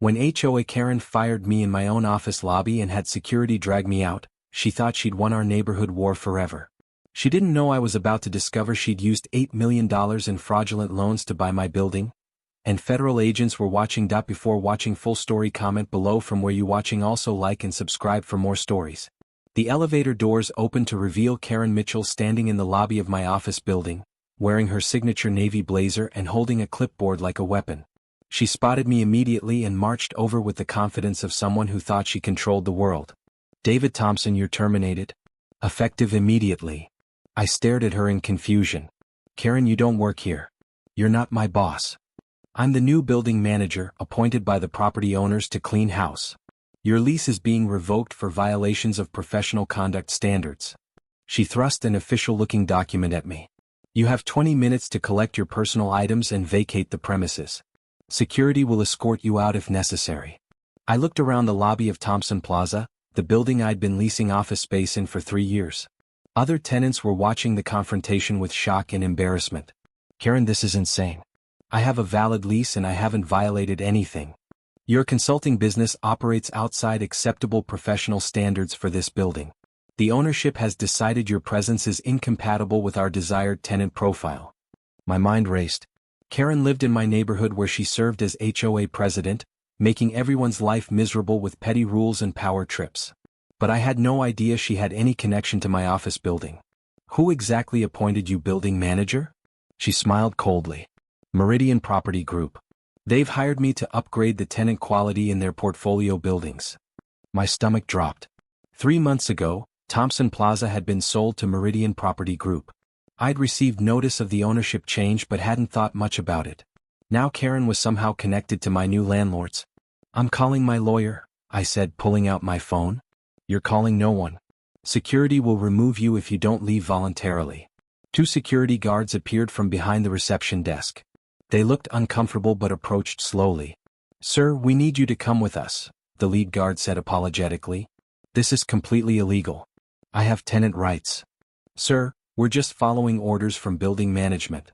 When HOA Karen fired me in my own office lobby and had security drag me out, she thought she'd won our neighborhood war forever. She didn't know I was about to discover she'd used $8 million in fraudulent loans to buy my building. And federal agents were watching. Before watching full story, comment below from where you watching. Also like and subscribe for more stories. The elevator doors opened to reveal Karen Mitchell standing in the lobby of my office building, wearing her signature navy blazer and holding a clipboard like a weapon. She spotted me immediately and marched over with the confidence of someone who thought she controlled the world. "David Thompson, you're terminated. Effective immediately." I stared at her in confusion. "Karen, you don't work here. You're not my boss. I'm the new building manager, appointed by the property owners to clean house. Your lease is being revoked for violations of professional conduct standards." She thrust an official-looking document at me. "You have 20 minutes to collect your personal items and vacate the premises. Security will escort you out if necessary." I looked around the lobby of Thompson Plaza, the building I'd been leasing office space in for 3 years. Other tenants were watching the confrontation with shock and embarrassment. "Karen, this is insane. I have a valid lease and I haven't violated anything. Your consulting business operates outside acceptable professional standards for this building. The ownership has decided your presence is incompatible with our desired tenant profile." My mind raced. Karen lived in my neighborhood where she served as HOA president, making everyone's life miserable with petty rules and power trips. But I had no idea she had any connection to my office building. "Who exactly appointed you building manager?" She smiled coldly. "Meridian Property Group. They've hired me to upgrade the tenant quality in their portfolio buildings." My stomach dropped. 3 months ago, Thompson Plaza had been sold to Meridian Property Group. I'd received notice of the ownership change but hadn't thought much about it. Now Karen was somehow connected to my new landlords. "I'm calling my lawyer," I said, pulling out my phone. "You're calling no one. Security will remove you if you don't leave voluntarily." 2 security guards appeared from behind the reception desk. They looked uncomfortable but approached slowly. "Sir, we need you to come with us," the lead guard said apologetically. "This is completely illegal. I have tenant rights." "Sir, we're just following orders from building management."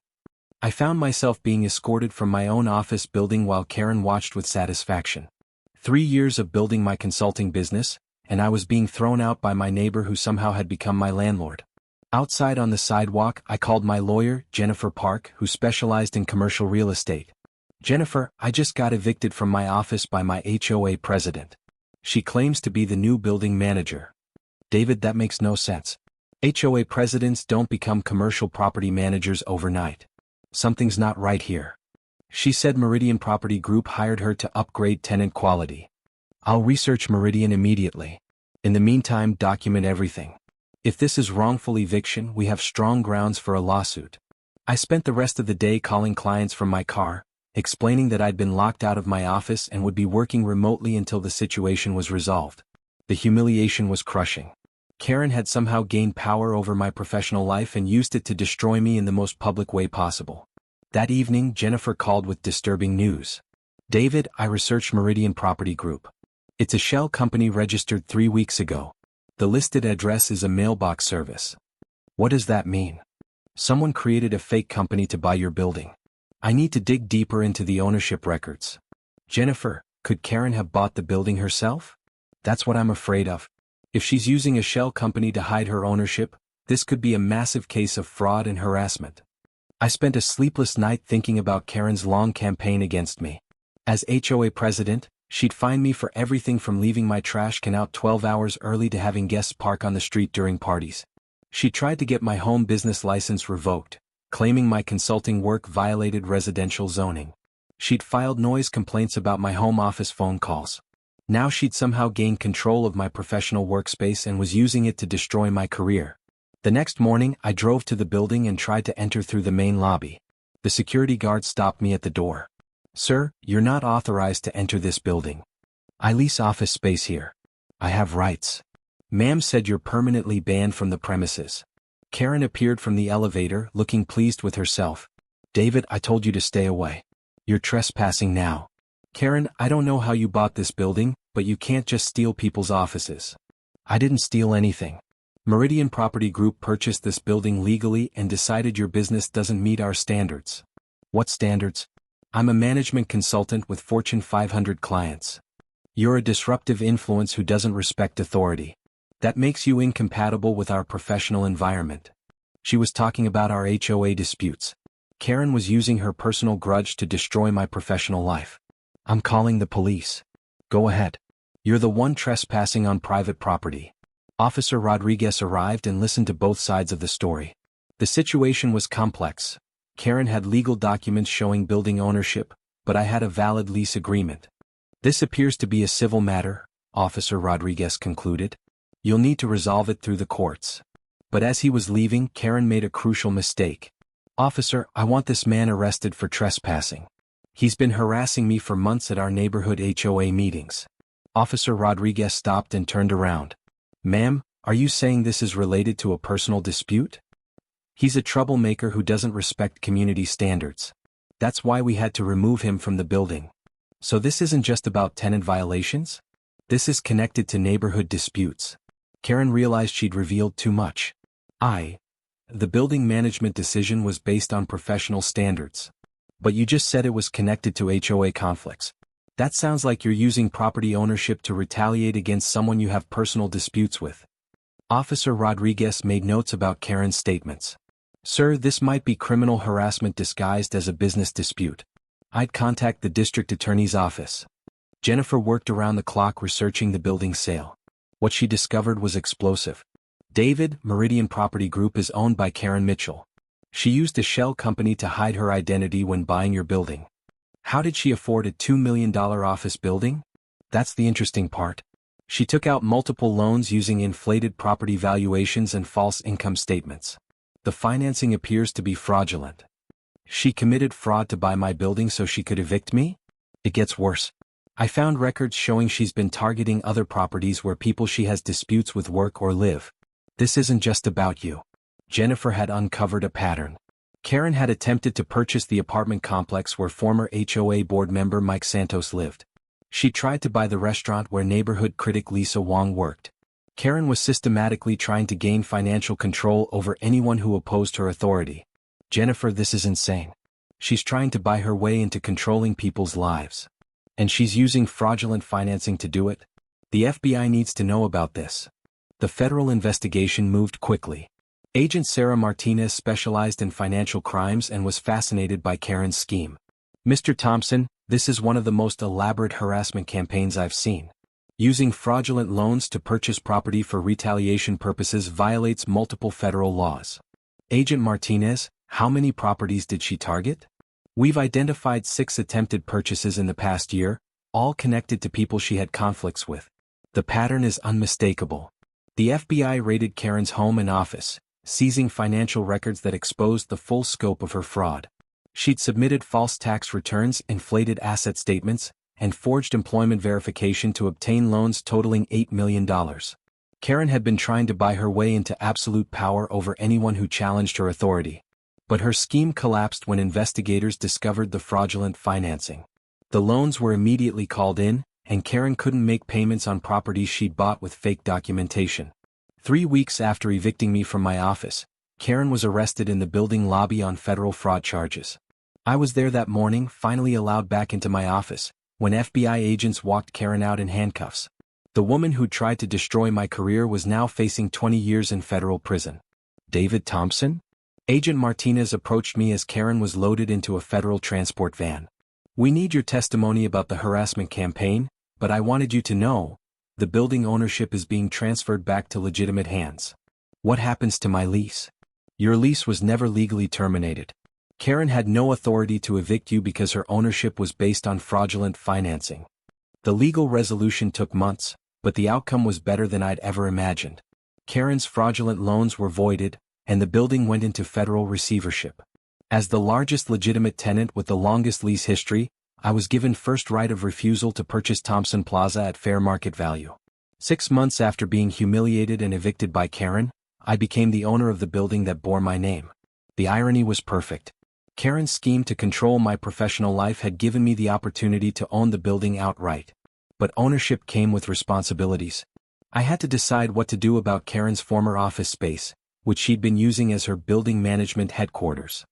I found myself being escorted from my own office building while Karen watched with satisfaction. 3 years of building my consulting business, and I was being thrown out by my neighbor who somehow had become my landlord. Outside on the sidewalk, I called my lawyer, Jennifer Park, who specialized in commercial real estate. "Jennifer, I just got evicted from my office by my HOA president. She claims to be the new building manager." "David, that makes no sense. HOA presidents don't become commercial property managers overnight. Something's not right here." She said Meridian Property Group hired her to upgrade tenant quality. "I'll research Meridian immediately. In the meantime, document everything. If this is wrongful eviction, we have strong grounds for a lawsuit." I spent the rest of the day calling clients from my car, explaining that I'd been locked out of my office and would be working remotely until the situation was resolved. The humiliation was crushing. Karen had somehow gained power over my professional life and used it to destroy me in the most public way possible. That evening, Jennifer called with disturbing news. "David, I researched Meridian Property Group. It's a shell company registered 3 weeks ago. The listed address is a mailbox service." "What does that mean?" "Someone created a fake company to buy your building. I need to dig deeper into the ownership records." "Jennifer, could Karen have bought the building herself?" "That's what I'm afraid of. If she's using a shell company to hide her ownership, this could be a massive case of fraud and harassment." I spent a sleepless night thinking about Karen's long campaign against me. As HOA president, she'd fine me for everything from leaving my trash can out 12 hours early to having guests park on the street during parties. She tried to get my home business license revoked, claiming my consulting work violated residential zoning. She'd filed noise complaints about my home office phone calls. Now she'd somehow gained control of my professional workspace and was using it to destroy my career. The next morning, I drove to the building and tried to enter through the main lobby. The security guard stopped me at the door. "Sir, you're not authorized to enter this building. I lease office space here. I have rights." "Ma'am said you're permanently banned from the premises." Karen appeared from the elevator, looking pleased with herself. "David, I told you to stay away. You're trespassing now." "Karen, I don't know how you bought this building, but you can't just steal people's offices." "I didn't steal anything. Meridian Property Group purchased this building legally and decided your business doesn't meet our standards." "What standards?" I'm a management consultant with Fortune 500 clients. You're a disruptive influence who doesn't respect authority. That makes you incompatible with our professional environment. She was talking about our HOA disputes. Karen was using her personal grudge to destroy my professional life. I'm calling the police. Go ahead. You're the one trespassing on private property. Officer Rodriguez arrived and listened to both sides of the story. The situation was complex. Karen had legal documents showing building ownership, but I had a valid lease agreement. This appears to be a civil matter, Officer Rodriguez concluded. You'll need to resolve it through the courts. But as he was leaving, Karen made a crucial mistake. Officer, I want this man arrested for trespassing. He's been harassing me for months at our neighborhood HOA meetings. Officer Rodriguez stopped and turned around. Ma'am, are you saying this is related to a personal dispute? He's a troublemaker who doesn't respect community standards. That's why we had to remove him from the building. So this isn't just about tenant violations? This is connected to neighborhood disputes. Karen realized she'd revealed too much. The building management decision was based on professional standards. But you just said it was connected to HOA conflicts. That sounds like you're using property ownership to retaliate against someone you have personal disputes with. Officer Rodriguez made notes about Karen's statements. Sir, this might be criminal harassment disguised as a business dispute. I'd contact the district attorney's office. Jennifer worked around the clock researching the building sale. What she discovered was explosive. David, Meridian Property Group is owned by Karen Mitchell. She used a shell company to hide her identity when buying your building. How did she afford a $2 million office building? That's the interesting part. She took out multiple loans using inflated property valuations and false income statements. The financing appears to be fraudulent. She committed fraud to buy my building so she could evict me? It gets worse. I found records showing she's been targeting other properties where people she has disputes with work or live. This isn't just about you. Jennifer had uncovered a pattern. Karen had attempted to purchase the apartment complex where former HOA board member Mike Santos lived. She tried to buy the restaurant where neighborhood critic Lisa Wong worked. Karen was systematically trying to gain financial control over anyone who opposed her authority. Jennifer, this is insane. She's trying to buy her way into controlling people's lives. And she's using fraudulent financing to do it. The FBI needs to know about this. The federal investigation moved quickly. Agent Sarah Martinez specialized in financial crimes and was fascinated by Karen's scheme. Mr. Thompson, this is one of the most elaborate harassment campaigns I've seen. Using fraudulent loans to purchase property for retaliation purposes violates multiple federal laws. Agent Martinez, how many properties did she target? We've identified 6 attempted purchases in the past year, all connected to people she had conflicts with. The pattern is unmistakable. The FBI raided Karen's home and office, seizing financial records that exposed the full scope of her fraud. She'd submitted false tax returns, inflated asset statements, and forged employment verification to obtain loans totaling $8 million. Karen had been trying to buy her way into absolute power over anyone who challenged her authority. But her scheme collapsed when investigators discovered the fraudulent financing. The loans were immediately called in, and Karen couldn't make payments on properties she'd bought with fake documentation. 3 weeks after evicting me from my office, Karen was arrested in the building lobby on federal fraud charges. I was there that morning, finally allowed back into my office, when FBI agents walked Karen out in handcuffs. The woman who tried to destroy my career was now facing 20 years in federal prison. David Thompson? Agent Martinez approached me as Karen was loaded into a federal transport van. We need your testimony about the harassment campaign, but I wanted you to know, the building ownership is being transferred back to legitimate hands. What happens to my lease? Your lease was never legally terminated. Karen had no authority to evict you because her ownership was based on fraudulent financing. The legal resolution took months, but the outcome was better than I'd ever imagined. Karen's fraudulent loans were voided, and the building went into federal receivership. As the largest legitimate tenant with the longest lease history, I was given first right of refusal to purchase Thompson Plaza at fair market value. 6 months after being humiliated and evicted by Karen, I became the owner of the building that bore my name. The irony was perfect. Karen's scheme to control my professional life had given me the opportunity to own the building outright. But ownership came with responsibilities. I had to decide what to do about Karen's former office space, which she'd been using as her building management headquarters.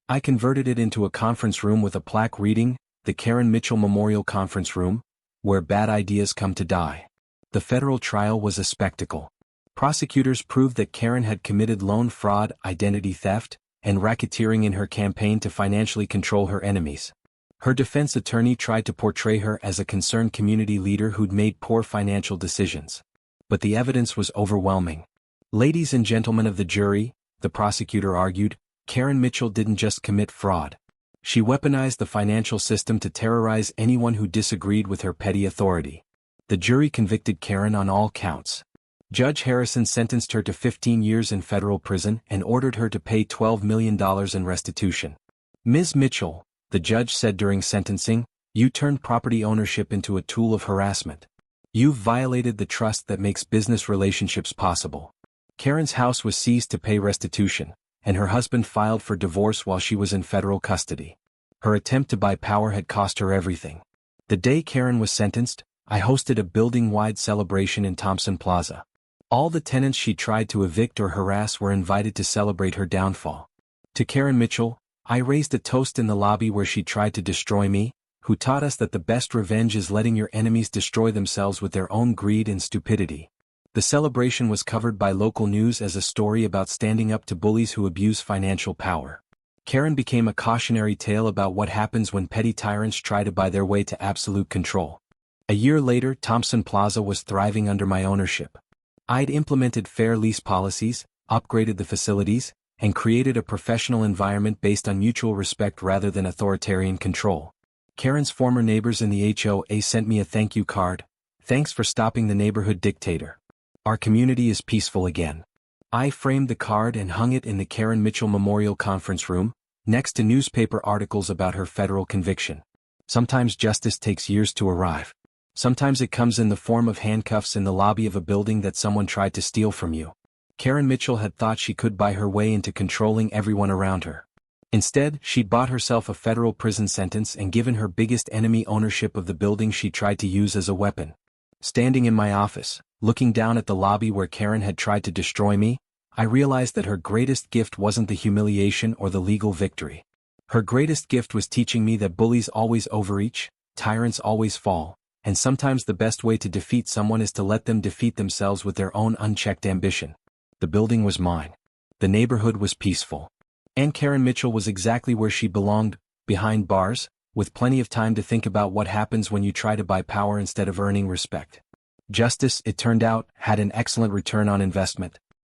I converted it into a conference room with a plaque reading, "The Karen Mitchell Memorial Conference Room, where bad ideas come to die." The federal trial was a spectacle. Prosecutors proved that Karen had committed loan fraud, identity theft, and racketeering in her campaign to financially control her enemies. Her defense attorney tried to portray her as a concerned community leader who'd made poor financial decisions. But the evidence was overwhelming. "Ladies and gentlemen of the jury," the prosecutor argued, "Karen Mitchell didn't just commit fraud. She weaponized the financial system to terrorize anyone who disagreed with her petty authority." The jury convicted Karen on all counts. Judge Harrison sentenced her to 15 years in federal prison and ordered her to pay $12 million in restitution. "Ms. Mitchell," the judge said during sentencing, "you turned property ownership into a tool of harassment. You've violated the trust that makes business relationships possible." Karen's house was seized to pay restitution, and her husband filed for divorce while she was in federal custody. Her attempt to buy power had cost her everything. The day Karen was sentenced, I hosted a building-wide celebration in Thompson Plaza. All the tenants she tried to evict or harass were invited to celebrate her downfall. To Karen Mitchell, I raised a toast in the lobby where she tried to destroy me, who taught us that the best revenge is letting your enemies destroy themselves with their own greed and stupidity. The celebration was covered by local news as a story about standing up to bullies who abuse financial power. Karen became a cautionary tale about what happens when petty tyrants try to buy their way to absolute control. A year later, Thompson Plaza was thriving under my ownership. I'd implemented fair lease policies, upgraded the facilities, and created a professional environment based on mutual respect rather than authoritarian control. Karen's former neighbors in the HOA sent me a thank you card. "Thanks for stopping the neighborhood dictator. Our community is peaceful again." I framed the card and hung it in the Karen Mitchell Memorial Conference Room, next to newspaper articles about her federal conviction. Sometimes justice takes years to arrive. Sometimes it comes in the form of handcuffs in the lobby of a building that someone tried to steal from you. Karen Mitchell had thought she could buy her way into controlling everyone around her. Instead, she'd bought herself a federal prison sentence and given her biggest enemy ownership of the building she tried to use as a weapon. Standing in my office, looking down at the lobby where Karen had tried to destroy me, I realized that her greatest gift wasn't the humiliation or the legal victory. Her greatest gift was teaching me that bullies always overreach, tyrants always fall, and sometimes the best way to defeat someone is to let them defeat themselves with their own unchecked ambition. The building was mine. The neighborhood was peaceful. And Karen Mitchell was exactly where she belonged, behind bars, with plenty of time to think about what happens when you try to buy power instead of earning respect. Justice, it turned out, had an excellent return on investment.